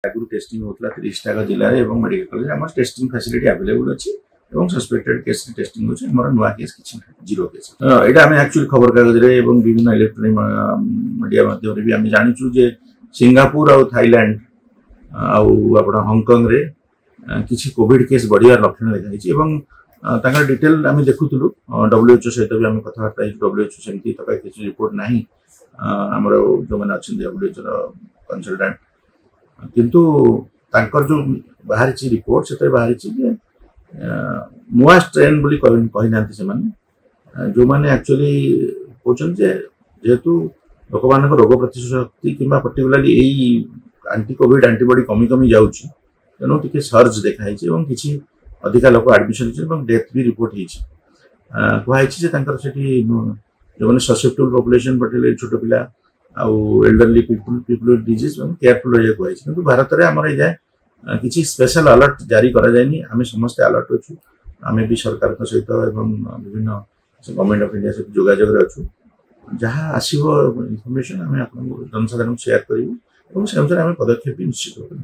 आगु टेस्टिंग होता 30 टा जिले में मेडिकल कॉलेज आम टेस्टिंग फैसिलिटी अवेलेबल अच्छी सस्पेक्टेड केस टेस्टिंग होची हमर नुआ केस किछि जीरो केस एटा हम एक्चुअली खबर कागज रे एवं विभिन्न इलेक्ट्रॉनिक मीडिया माध्यम रे भी हम जानिछु जे सिंगापुर और थाईलैंड आउ आपण हांगकांग रे किछि कोविड केस बढ़ियार लक्षण देखाइछि एवं तांका डिटेल आम देखुथुलु WHO सहित भी आम कथबार्ता WHO सेमती तक किछि रिपोर्ट नाही हमर जो माने अछि WHO रो कंसल्टेंट किंतु तांकर जो बाहर छि रिपोर्ट सेते बाहर छि जे नुआ स्ट्रेन बोली कहि नांती से माने जो माने एक्चुअली कोचन जे जेतु लोक मान रोग प्रतिशोधक शक्ति किंबा पर्टिकुलरली एई एंटी कोविड एंटीबॉडी कमी कमी जाउछि तेनो टिके सर्च देखाइ छि एवं किछि अधिका लोक एडमिशन छि एवं डेथ भी रिपोर्ट हि छि कोहाइ छि जे तांकर सेठी जो माने ससेप्टेबल पॉपुलेशन पर्टिकुलरली छोट पिला आउ एल्डरली पीपल विथ डिजीज एवं केयरफुल रहिया कोहाइ छि किंतु भारत रे हमर जाय किसी स्पेशल अलर्ट जारी करा जायनी आमे समस्त अलर्ट अछु आमे भी सरकार के सहित एवं विभिन्न गवर्नमेंट ऑफ इंडिया से जोगाजोग रे अछु जहाँ आसीबो इन्फॉर्मेशन आमे आपन जनसाधारण शेयर करिवु एवं से अनुसार आमे पदक्षेप निश्चित करिवु।